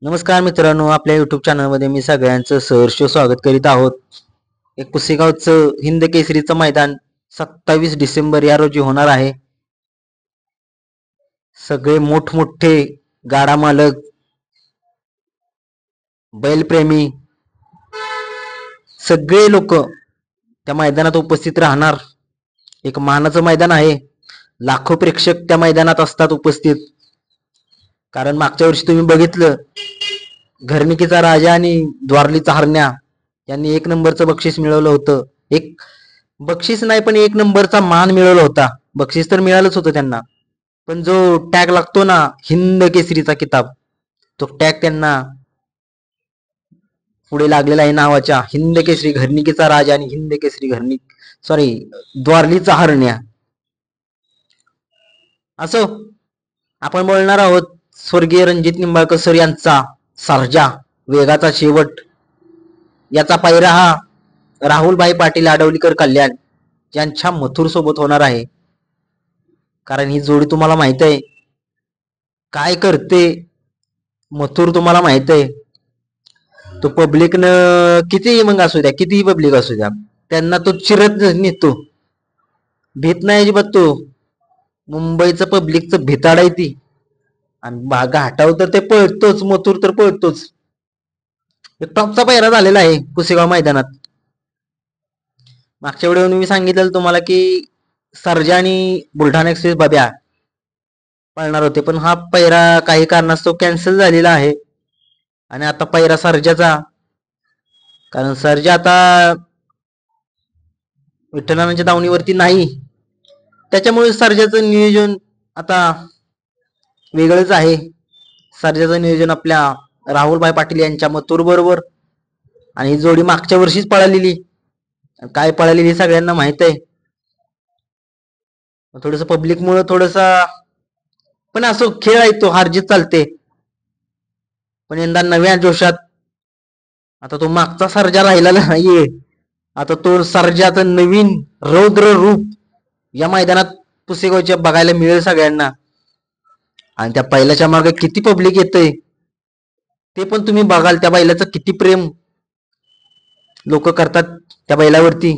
नमस्कार मित्रांनो, आपल्या युट्यूब चॅनलमध्ये मी सगळ्यांचं सहर्ष स्वागत करीत आहोत. एक पुसेगावचं हिंद केसरीचं मैदान 27 डिसेंबर या रोजी होणार आहे. सगळे मोठमोठे गाडा मालक, बैलप्रेमी सगळे लोक त्या मैदानात उपस्थित राहणार. एक मानाचं मैदान आहे. लाखो प्रेक्षक त्या मैदानात असतात उपस्थित. कारण मागच्या वर्षी तुम्ही बघितलं, घरणिकीचा राजा आणि द्वारलीचा हरण्या यांनी 1 नंबरचं बक्षीस मिळवलं होतं. एक बक्षीस नाही पण 1 नंबरचा मान मिळवला होता. बक्षीस तर मिळालंच होतं त्यांना, पण जो टॅग लागतो ना, हिंद केसरीचा किताब, तो टॅग त्यांना पुढे लागलेला आहे नावाच्या. हिंद केसरी घरणिकीचा राजा आणि हिंद केसरी द्वारलीचा हरण्या. असो, आपण बोलणार आहोत स्वर्गीय रणजित निंबाळकर सर यांचा सर्जा, वेगाचा शेवट. याचा पायरा हा राहुलभाई पाटील आडवलीकर कल्याण यांच्या मथुर सोबत होणार आहे. कारण ही जोडी तुम्हाला माहित आहे काय करते. मथुर तुम्हाला माहित आहे, तो पब्लिकनं कितीही मग असू द्या, कितीही पब्लिक असू द्या, त्यांना तो चिरत नेतो. भीत नाही अजिबात तो. मुंबईचं पब्लिकचं भिताड आहे ती. आणि घाटाव तर ते पळतोच, मथुर तर पळतोच. टॉपचा पायरा झालेला आहे पुसेगाव मैदानात. मागच्या वेळेला मी सांगितलं तुम्हाला की सर्जा आणि बुलढाणा एक्सप्रेस बाब्या पळणार होते, पण हा पैरा काही कारणास्तव कॅन्सल झालेला आहे. आणि आता पैरा सर्जाचा, कारण सर्जा आता विठ्ठलांच्या दावणीवरती नाही, त्याच्यामुळे सर्जाचं नियोजन आता वेगळंच आहे. सर्जाचं नियोजन आपल्या राहुलभाई पाटील यांच्या मथुर बरोबर. आणि ही जोडी मागच्या वर्षीच पळालेली, काय पळालेली सगळ्यांना माहित आहे. थोडस पब्लिक मुळे थोडसा, पण असो, खेळ आहे तो, हारजीत चालते. पण यंदा नव्या जोशात, आता तो मागचा सर्जा राहिलेला नाहीये. आता तो सर्जाचं नवीन रौद्र रूप या मैदानात पुसेगावच्या बघायला मिळेल सगळ्यांना. आणि त्या बैलाच्या मागे किती पब्लिक येतंय ते पण तुम्ही बघाल. त्या बैलाचं किती प्रेम लोक करतात त्या बैलावरती,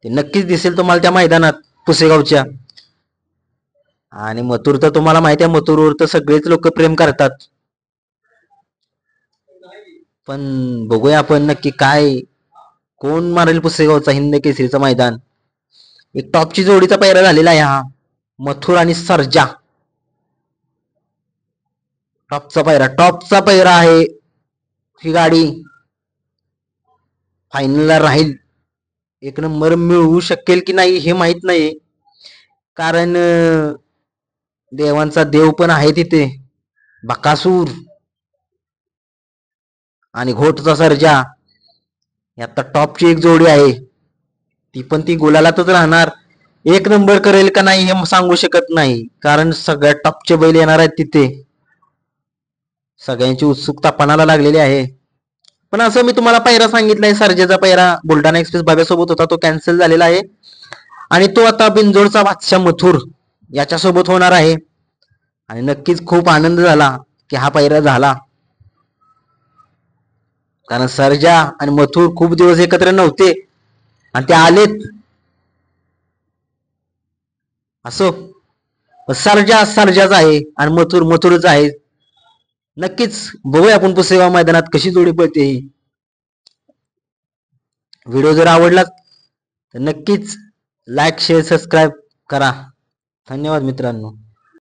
ते नक्कीच दिसेल तुम्हाला त्या मैदानात पुसेगावच्या. आणि मथुर तर तुम्हाला माहिती आहे, मथुरवर तर सगळेच लोक प्रेम करतात. पण बघूया आपण नक्की काय, कोण मारेल पुसेगावचा हिंद केसरीचं मैदान. एक टॉपची जोडीचा पैरा झालेला आहे हा, मथुर आणि सर्जा. टॉपचा पैरा आहे. ही गाडी फायनलला राहील. 1 नंबर मिळवू शकेल की नाही हे माहित नाही, कारण देवांचा देव पण आहे तिथे, बकासूर आणि घोटचा सर्जा. आता टॉपची एक जोडी आहे, ती पण ती गुलालातच राहणार. 1 नंबर करेल का नाही हे सांगू शकत नाही, कारण सगळ्या टॉपचे बैल येणार आहेत तिथे. सगळ्यांची उत्सुकता पणाला लागलेली आहे. पण असं मी तुम्हाला पैरा सांगितलंय, सर्जेचा पैरा बुलढाणा एक्सप्रेस बाब्यासोबत होता, तो कॅन्सल झालेला आहे. आणि तो आता बिंजोडचा बादशाह मथुर याच्यासोबत होणार आहे. आणि नक्कीच खूप आनंद झाला की हा पैरा झाला, कारण सर्जा आणि मथुर खूप दिवस एकत्र नव्हते आणि ते आलेत. असो, सर्जाच आहे आणि मथुर मथुरच आहे. नक्कीच बघूया आपण पुसेगाव मैदानात कशी जोडी पळते ही. व्हिडिओ जर आवडला तर नक्कीच लाईक, शेअर, सबस्क्राईब करा. धन्यवाद मित्रांनो.